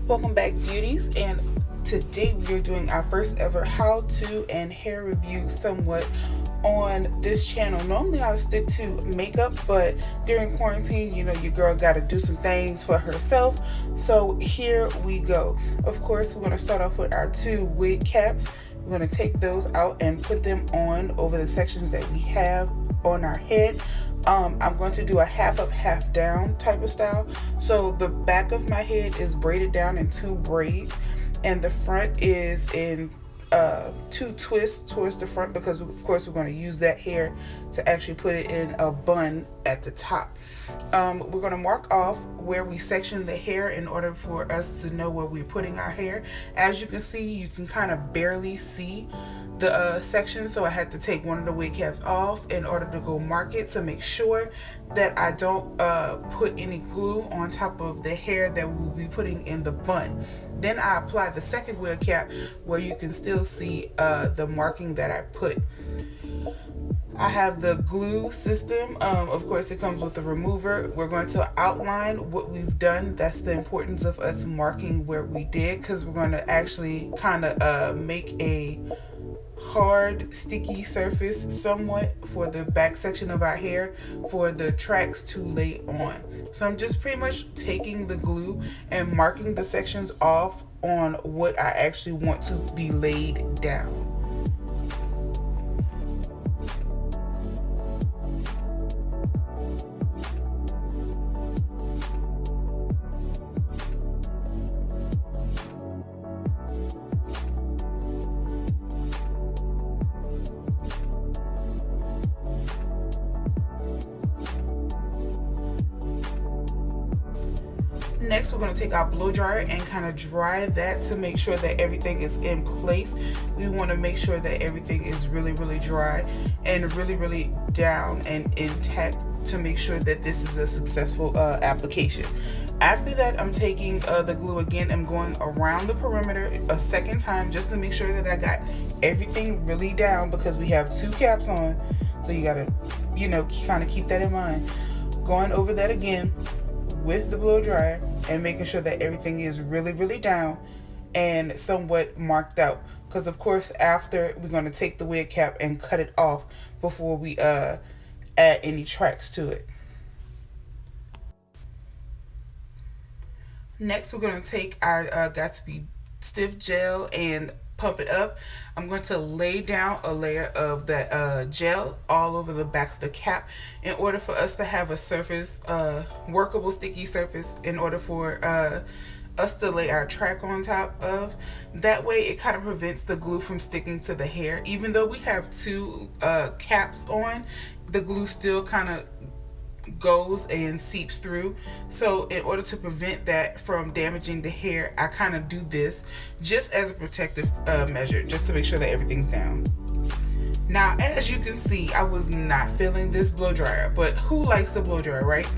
Welcome back, beauties, and today we are doing our first ever how-to and hair review somewhat on this channel. Normally I stick to makeup, but during quarantine, you know, your girl got to do some things for herself, so here we go. Of course, we're going to start off with our two wig caps. We're going to take those out and put them on over the sections that we have on our head. I'm going to do a half up, half down type of style. So the back of my head is braided down in two braids, and the front is in two twists towards the front, because of course we're going to use that hair to actually put it in a bun at the top. We're going to mark off where we section the hair in order for us to know where we're putting our hair. As you can see, you can kind of barely see the section, so I had to take one of the wig caps off in order to go mark it to make sure that I don't put any glue on top of the hair that we'll be putting in the bun. Then I apply the second wig cap where you can still see the marking that I put. I have the glue system. Of course, it comes with a remover. We're going to outline what we've done. That's the importance of us marking where we did, because we're going to actually kind of make a hard sticky surface somewhat for the back section of our hair for the tracks to lay on. So I'm just pretty much taking the glue and marking the sections off on what I actually want to be laid down. Next, we're going to take our blow dryer and kind of dry that to make sure that everything is in place. We want to make sure that everything is really dry and really down and intact to make sure that this is a successful application. After that, I'm taking the glue again. I'm going around the perimeter a second time just to make sure that I got everything really down, because we have two caps on, so you got to, you know, kind of keep that in mind. Going over that again with the blow dryer and making sure that everything is really down and somewhat marked out, because of course after we're going to take the wig cap and cut it off before we add any tracks to it. Next, we're going to take our Got2b stiff gel and pump it up. I'm going to lay down a layer of that gel all over the back of the cap in order for us to have a surface, workable sticky surface, in order for us to lay our track on top of. That way it kind of prevents the glue from sticking to the hair. Even though we have two caps on, the glue still kind of goes and seeps through. So in order to prevent that from damaging the hair, I kind of do this just as a protective measure, just to make sure that everything's down. Now, as you can see, I was not feeling this blow dryer, but who likes the blow dryer, right?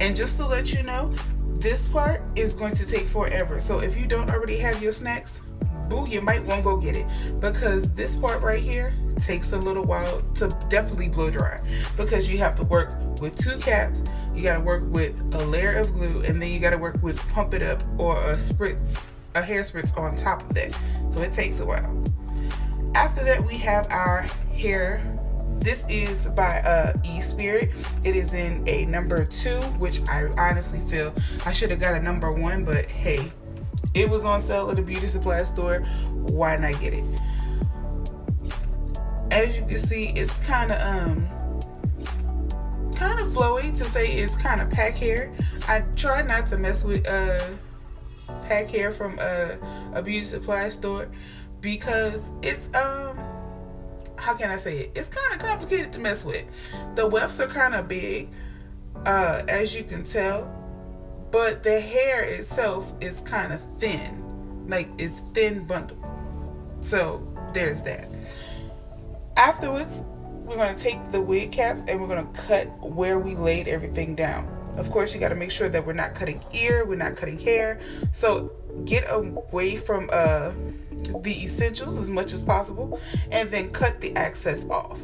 And just to let you know, this part is going to take forever. So if you don't already have your snacks, boo, you might want to go get it, because this part right here takes a little while to definitely blow dry, because you have to work with two caps, you got to work with a layer of glue, and then you got to work with pump it up or a hair spritz on top of that. So it takes a while. After that, we have our hair. This is by E-Spirit. It is in a number 2, which I honestly feel I should have got a number 1, but hey, it was on sale at the beauty supply store. Why not get it? As you can see, it's kind of flowy, to say it's kind of pack hair. I try not to mess with pack hair from a beauty supply store, because it's how can I say it? It's kind of complicated to mess with. The wefts are kind of big, as you can tell, but the hair itself is kind of thin, like it's thin bundles. So there's that. Afterwards, we're going to take the wig caps and we're going to cut where we laid everything down. Of course, you got to make sure that we're not cutting ear, we're not cutting hair. So get away from the essentials as much as possible, and then cut the excess off.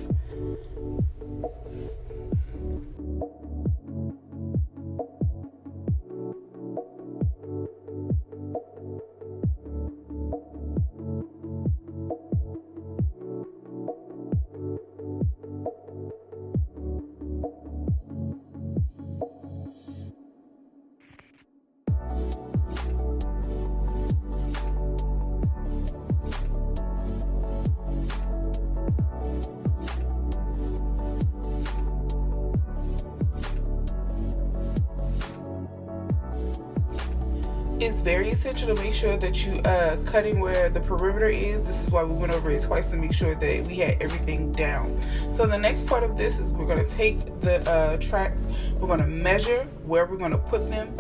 It's very essential to make sure that you cutting where the perimeter is. This is why we went over it twice to make sure that we had everything down. So the next part of this is we're going to take the tracks, we're going to measure where we're going to put them,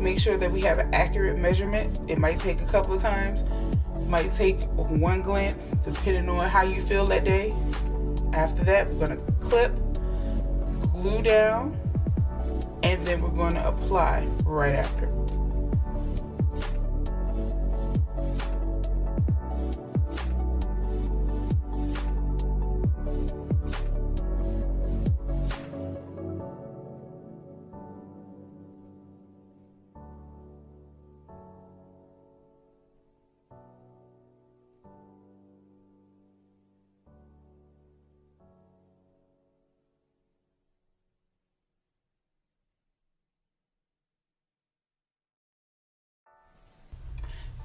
make sure that we have an accurate measurement. It might take a couple of times, might take one glance depending on how you feel that day. After that, we're going to clip, glue down, and then we're going to apply right after.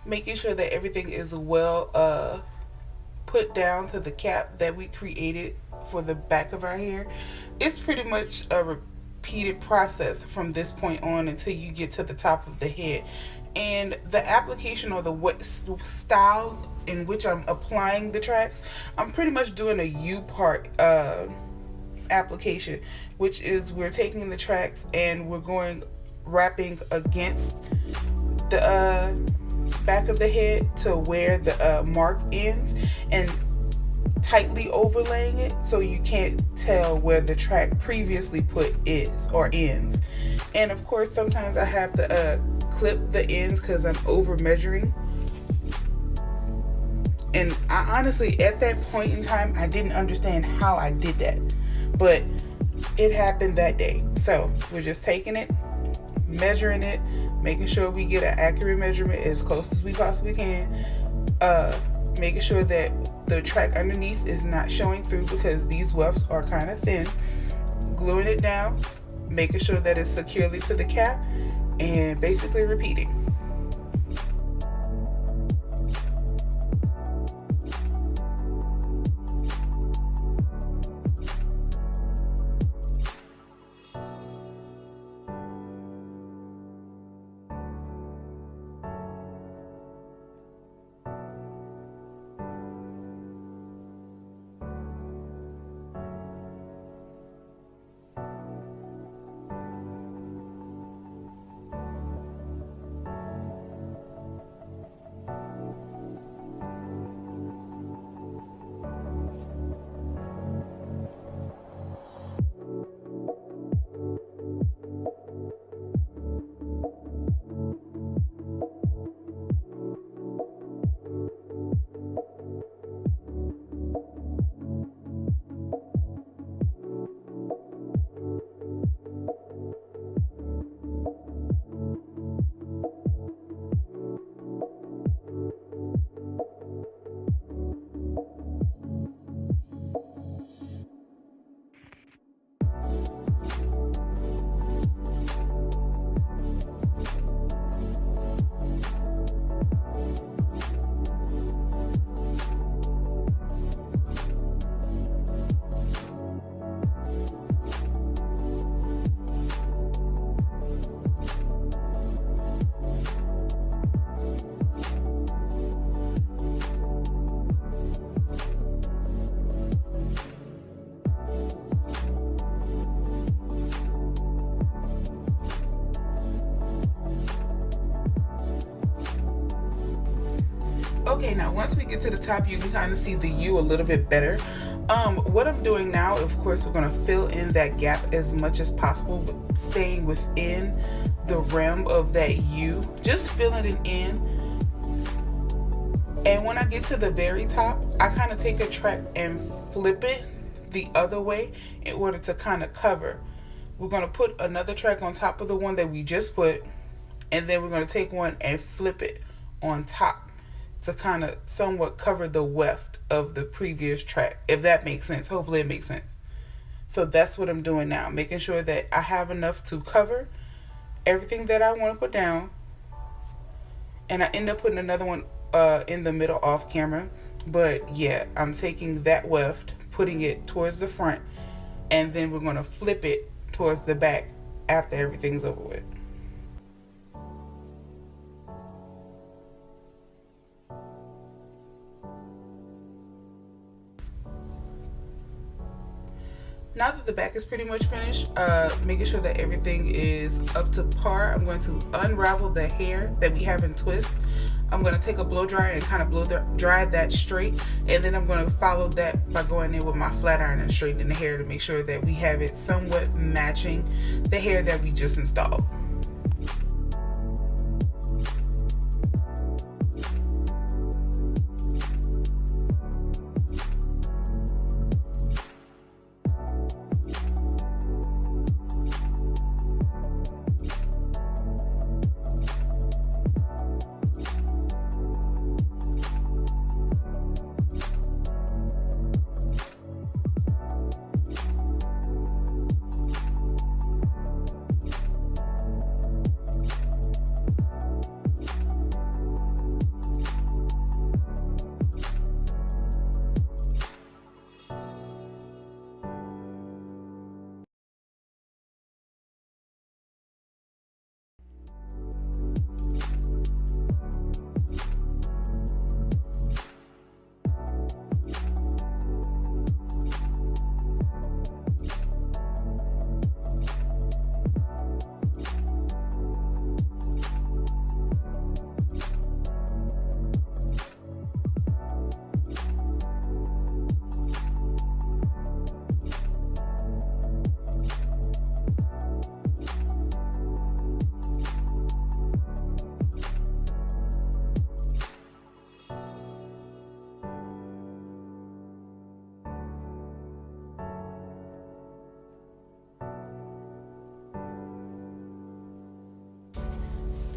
Making sure that everything is well put down to the cap that we created for the back of our hair. It's pretty much a repeated process from this point on until you get to the top of the head. And the application, or the what style in which I'm applying the tracks, I'm pretty much doing a U-part application, which is we're taking the tracks and we're going wrapping against the back of the head to where the mark ends and tightly overlaying it so you can't tell where the track previously put is or ends. And of course sometimes I have to clip the ends because I'm over measuring. And I honestly, at that point in time, I didn't understand how I did that, but it happened that day. So we're just taking it, measuring it, making sure we get an accurate measurement as close as we possibly can, making sure that the track underneath is not showing through because these wefts are kind of thin, gluing it down, making sure that it's securely to the cap, and basically repeating. Okay, now once we get to the top, you can kind of see the U a little bit better. What I'm doing now, of course, we're going to fill in that gap as much as possible, but staying within the rim of that U, just filling it in. And when I get to the very top, I kind of take a track and flip it the other way in order to kind of cover. We're going to put another track on top of the one that we just put, and then we're going to take one and flip it on top to kind of somewhat cover the weft of the previous track, if that makes sense. Hopefully it makes sense. So that's what I'm doing now, making sure that I have enough to cover everything that I want to put down. And I end up putting another one in the middle off camera. But yeah, I'm taking that weft, putting it towards the front, and then we're going to flip it towards the back after everything's over with. Now that the back is pretty much finished, making sure that everything is up to par, I'm going to unravel the hair that we have in twists. I'm going to take a blow dryer and kind of dry that straight, and then I'm going to follow that by going in with my flat iron and straightening the hair to make sure that we have it somewhat matching the hair that we just installed.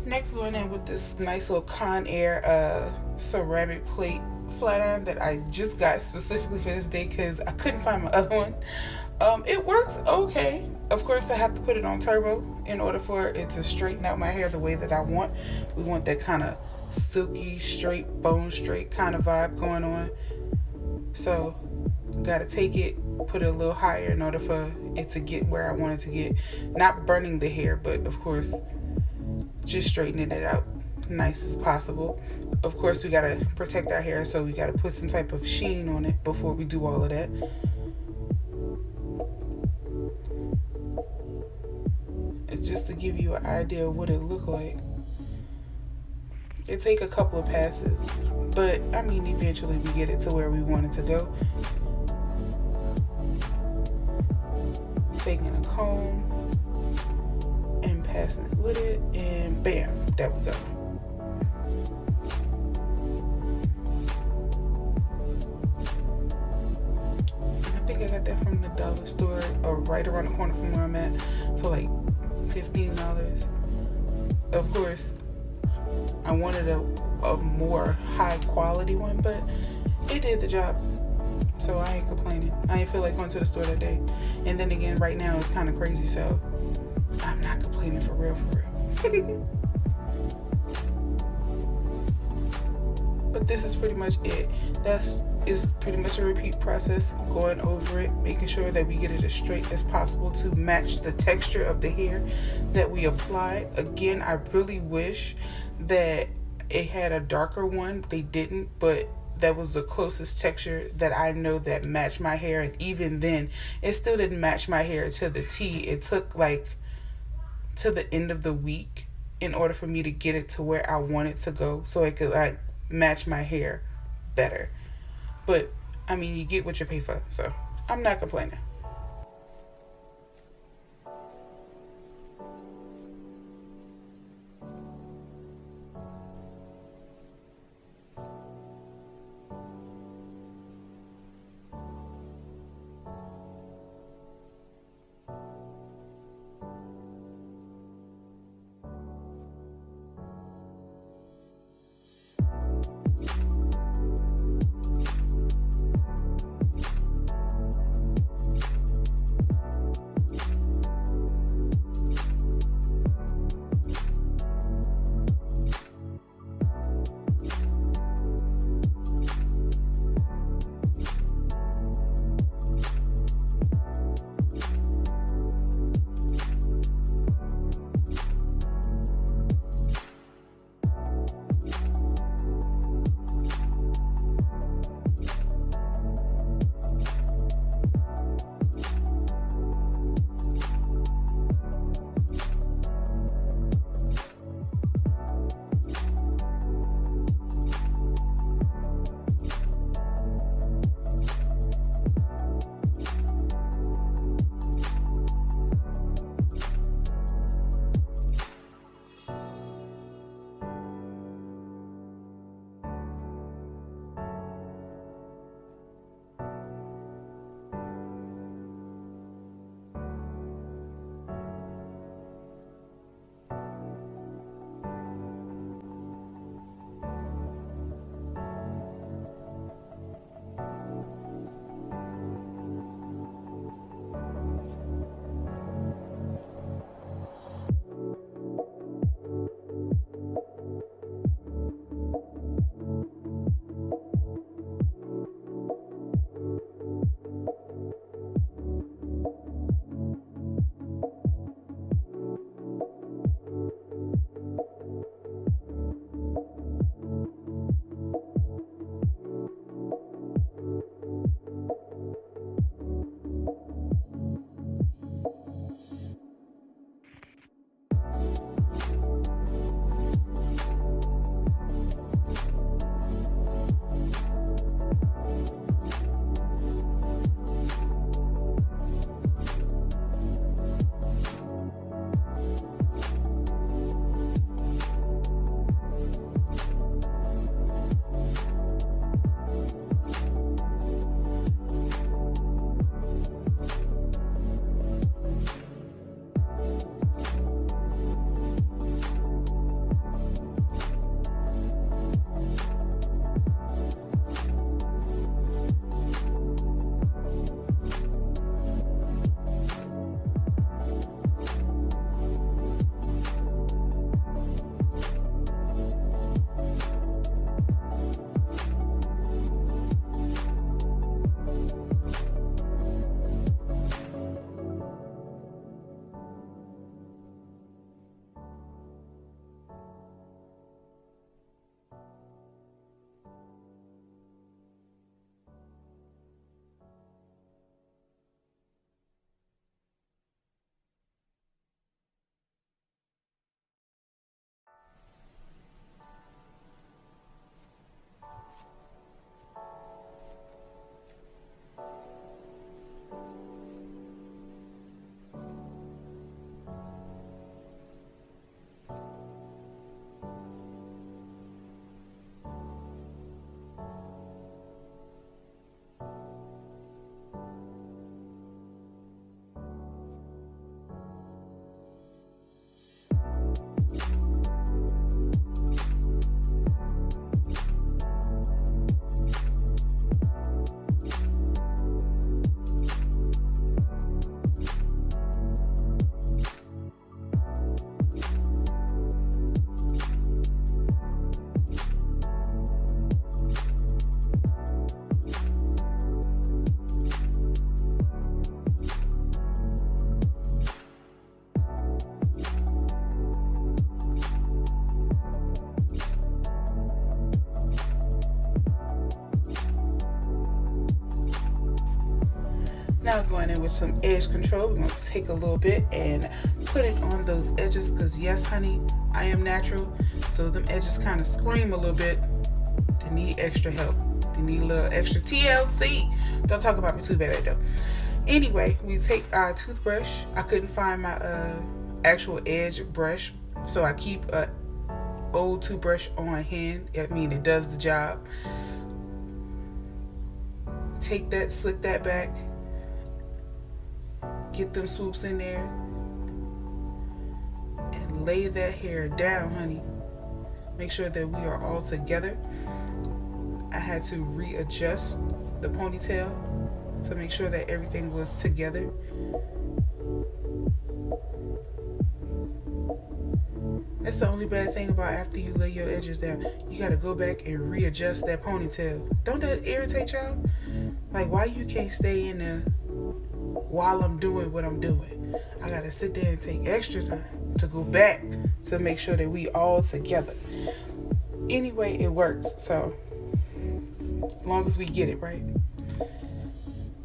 Next, going in with this nice little Conair ceramic plate flat iron that I just got specifically for this day because I couldn't find my other one. It works okay. Of course, I have to put it on turbo in order for it to straighten out my hair the way that I want. We want that kind of silky, straight, bone straight kind of vibe going on. So, gotta take it, put it a little higher in order for it to get where I want it to get. Not burning the hair, but of course, just straightening it out nice as possible. Of course, we gotta protect our hair, so we gotta put some type of sheen on it before we do all of that. And just to give you an idea of what it looked like. It take a couple of passes, but I mean, eventually we get it to where we want it to go. Taking a comb and passing it with it, and bam, there we go. I think I got that from the dollar store, or right around the corner from where I'm at, for like $15. Of course, I wanted a more high quality one, but it did the job. So I ain't complaining. I ain't feel like going to the store that day. And then again, right now it's kind of crazy, so I'm not complaining for real, But this is pretty much it. Is pretty much a repeat process, going over it, making sure that we get it as straight as possible to match the texture of the hair that we applied. Again, I really wish that it had a darker one. They didn't, but that was the closest texture that I know that matched my hair, and even then it still didn't match my hair to the T. It took like to the end of the week in order for me to get it to where I want it to go, so it could like match my hair better. But I mean, you get what you pay for, so I'm not complaining. Now going in with some edge control, we're going to take a little bit and put it on those edges, because yes honey, I am natural, so them edges kind of scream a little bit. They need extra help. They need a little extra TLC. Don't talk about me too bad though. Anyway, we take our toothbrush. I couldn't find my actual edge brush, so I keep a old toothbrush on hand. I mean, it does the job. Take that, slick that back, get them swoops in there, and lay that hair down, honey. Make sure that we are all together. I had to readjust the ponytail to make sure that everything was together. That's the only bad thing about after you lay your edges down. You gotta go back and readjust that ponytail. Don't that irritate y'all? Like, why you can't stay in there while I'm doing what I'm doing? I gotta sit there and take extra time to go back to make sure that we all together. Anyway, it works, so as long as we get it right.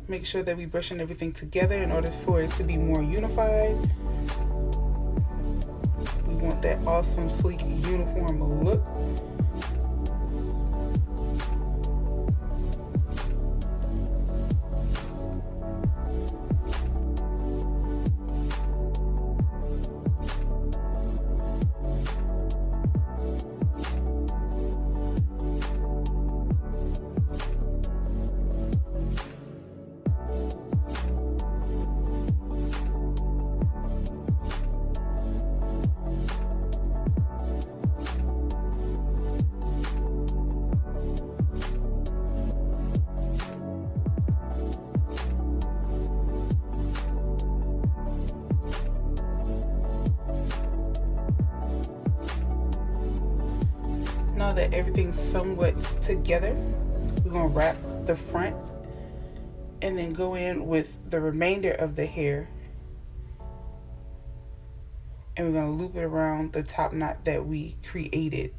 Make sure that we brushing everything together in order for it to be more unified. We want that awesome, sleek, uniform look. Now that everything's somewhat together, we're going to wrap the front and then go in with the remainder of the hair, and we're going to loop it around the top knot that we created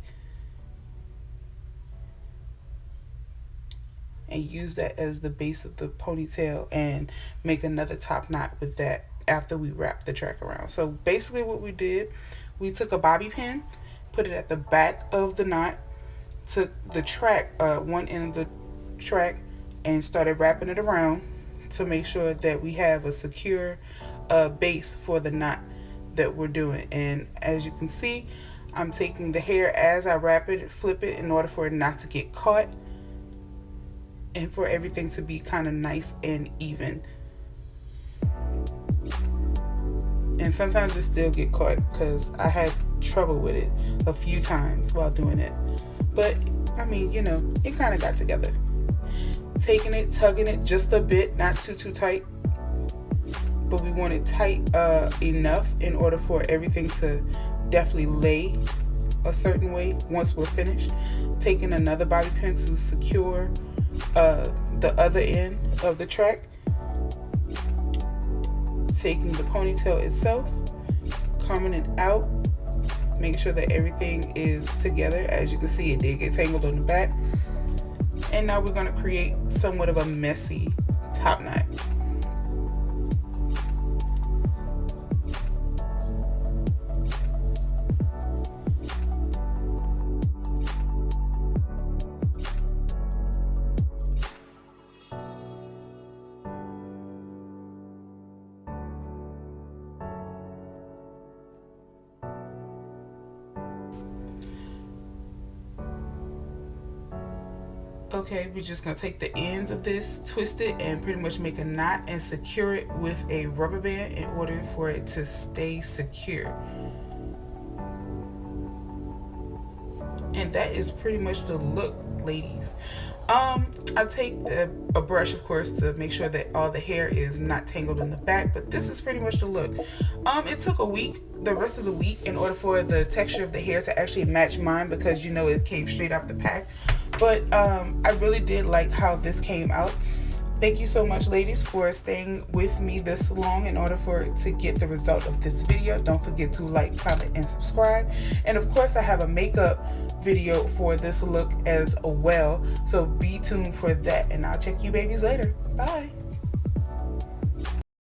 and use that as the base of the ponytail and make another top knot with that after we wrap the track around. So basically what we did, we took a bobby pin, put it at the back of the knot, took the track, one end of the track, and started wrapping it around to make sure that we have a secure base for the knot that we're doing. And as you can see, I'm taking the hair as I wrap it, flip it in order for it not to get caught and for everything to be kind of nice and even. And sometimes it still get caught because I had trouble with it a few times while doing it. But I mean, you know, it kind of got together. Taking it, tugging it just a bit, not too tight, but we want it tight enough in order for everything to definitely lay a certain way once we're finished. Taking another bobby pin to secure the other end of the track. Taking the ponytail itself, combing it out, making sure that everything is together. As you can see, it did get tangled on the back. And now we're going to create somewhat of a messy top knot. Okay, we're just going to take the ends of this, twist it, and pretty much make a knot and secure it with a rubber band in order for it to stay secure. And that is pretty much the look, ladies. I take a brush, of course, to make sure that all the hair is not tangled in the back, but this is pretty much the look. It took a week, the rest of the week, in order for the texture of the hair to actually match mine, because you know it came straight out the pack. But I really did like how this came out. Thank you so much, ladies, for staying with me this long in order for it to get the result of this video. Don't forget to like, comment, and subscribe. And of course, I have a makeup video for this look as well, so be tuned for that, and I'll check you babies later. Bye.